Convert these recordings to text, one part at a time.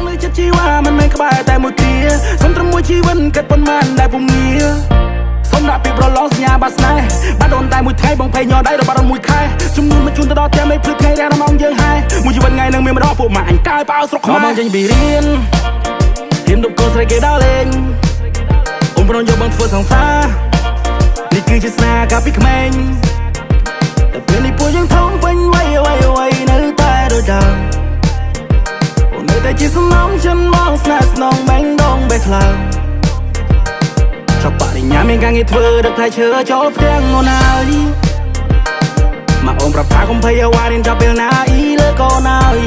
លើចិត្តជីវ៉ាមិនមែនក្បែរតែមួយគ្រាសុំត្រឹមមួយជីវិតគិតប៉ុន្មានដែលពុំងារសុំដាក់ពីប្រឡងសញ្ញាបាត់ស្នេហ៍បាត់ដូនតែមួយថ្ងៃបងភ័យញ័រដៃរបស់មួយខែជំនួនមកជូនទៅដល់ផ្ទះមេភ្លឺថ្ងៃរាំងម៉ោងយើងហែមួយជីវិតថ្ងៃនឹងមានម្ដងពួកម៉ាក់អញកាយប៉ៅស្រុកខ្មែរមកចេញពីរៀនដប់កូនស្រីគេដល់លេងអូនប្រនយកបងធ្វើសង្សារនេះគឺជាស្នេហ៍កាលពីក្មេងតែពេលនេះពួកយើងធំពេញវ័យនៅតែដូចដើមអូននៅតែជាសំណងចិនមកស្នេហ៍ស្នងបែងដងបែកខ្លាំងបរិញ្ញាមានការងារធ្វើដឹកផ្លែឈើចូលផ្ទាំងអូនហើយមកអូនប្រាប់ថាកុំភ័យអ្វីរៀនចាប់ពេលណាអ៊ីលើកូនហើយ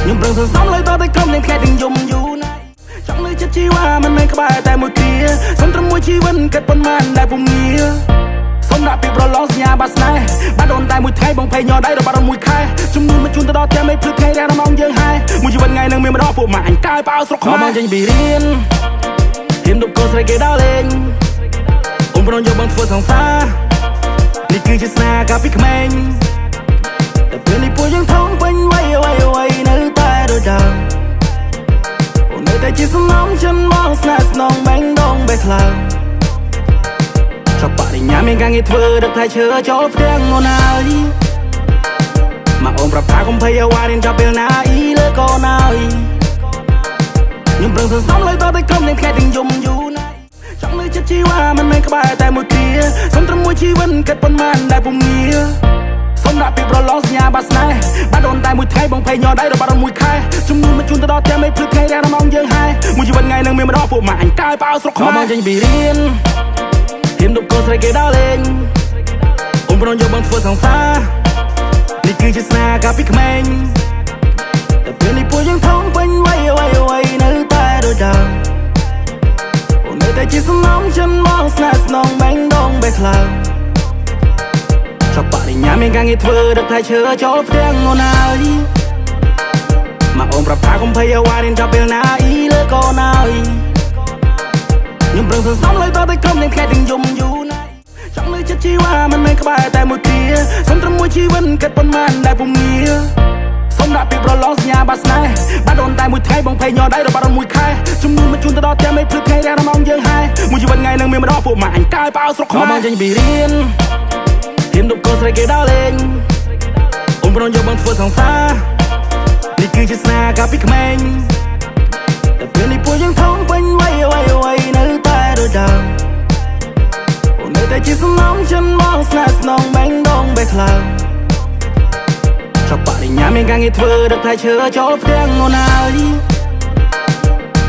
ខ្ញុំប្រឹងសន្សំលើតតែក្រុមទាំងខែទាំងយំយូរណាស់ចង់លើចិត្តជីវ៉ាមិនមែនក្បែរតែមួយគ្រាសុំត្រឹមមួយជីវិតគិតប៉ុន្មានដែលពុំងារសុំដាក់ពីប្រឡងសញ្ញាបាត់ស្នេហ៍បាត់ដូនតែមួយថ្ងៃបងភ័យញ័រដៃរបស់មួយខែជំនួនមកជូនទៅដល់ផ្ទះមេភ្លឺថ្ងៃរាំងម៉ោងយើងហែមួយជីវិតថ្ងៃនឹងមានម្ដងពួកម៉ាក់អញកាយប៉ៅស្រុកខ្មែរមកចេញពីរៀនដប់កូនស្រីគេដល់លេងអូនប្រនយកបងធ្វើសង្សារនេះគឺជាស្នេហ៍កាលពីក្មេងតែពេលនេះពួកយើងធំពេញវ័យនៅតែដូចដើមអូននៅតែជាសំណងចិនមកស្នេហ៍ស្នងបែងដងបែកខ្លាំងបរិញ្ញាមានការងារធ្វើដឹកផ្លែឈើចូលផ្ទាំងអូនហើយមកអូនប្រាប់ថាកុំភ័យអ្វីរៀនចាប់ពេលណាអ៊ីលើកូនហើយខ្ញុំប្រឹងសន្សំលើតតែក្រុមទាំងខែទាំងយំយូរណាស់ចង់លើចិត្តជីវ៉ាមិនមែនក្បែរតែមួយគ្រាសុំត្រឹមមួយជីវិតគិតប៉ុន្មានដែលពុំងារសុំដាក់ពីប្រឡងសញ្ញាបាត់ស្នេហ៍បាត់ដូនតែមួយថ្ងៃបងភ័យញ័រដៃរបស់មួយខែជំនួនមកជូនទៅដល់ផ្ទះមេភ្លឺថ្ងៃរាំងម៉ោងយើងហែមួយជីវិតថ្ងៃនឹងមានម្ដងពួកម៉ាក់អញកាយប៉ៅស្រុកខ្មែរមកចេញពីរៀនដប់កូនស្រីគេដល់លេងអូនប្រនយកបងធ្វើសង្សារនេះគឺជាស្នេហ៍កាលពីក្មេងតែពេលនេះពួកយើងធំពេញវ័យនៅតែដូចដើមអូននៅតែជាសំណងចិនមកស្នេហ៍ស្នងបែងដងបែកខ្លាំងបរិញ្ញាមានការងារធ្វើដឹកផ្លែឈើចូលផ្ទាំងអូនហើយមកអូនប្រាប់ថាកុំភ័យអ្វីរៀនចាប់ពេលណាអ៊ីលើកូនហើយខ្ញុំប្រឹងសន្សំលើតតែក្រុមទាំងខែទាំងយំយូរណាស់ចង់លើចិត្តជីវ៉ាមិនមែនក្បែរតែមួយគ្រាសុំត្រឹមមួយជីវិតគិតប៉ុន្មានដែលពុំងារសុំដាក់ពីប្រឡងសញ្ញាបាត់ស្នេហ៍បាត់ដូនតែមួយថ្ងៃបងភ័យញ័រដៃរបស់មួយខែជំនួនមកជូនទៅដល់ផ្ទះមេភ្លឺថ្ងៃរាំងម៉ោងយើងហែមួយជីវិតថ្ងៃនឹងមានម្ដងពួកម៉ាក់អញកាយប៉ៅស្រុកខ្មែរមកចេញពីរៀនដប់កូនស្រីគេដល់លេងអូនប្រនយកបងធ្វើសង្សារនេះគឺជាស្នេហ៍កាលពីក្មេងតែពេលនេះពួកយើងធំពេញវ័យនៅតែដូចដើមអូននៅតែជាសំណងចិនមកស្នេហ៍ស្នងបែងដងបែកខ្លាំងបរិញ្ញាមានការងារធ្វើដឹកផ្លែឈើចូលផ្ទាំងអូនហើយ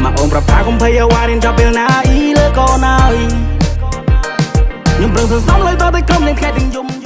មកអូនប្រាប់ថាកុំភ័យអ្វីរៀនចាប់ពេលណាអ៊ីលើកូនហើយខ្ញុំប្រឹងសន្សំលើតតែក្រុមទាំងខែទាំងយំ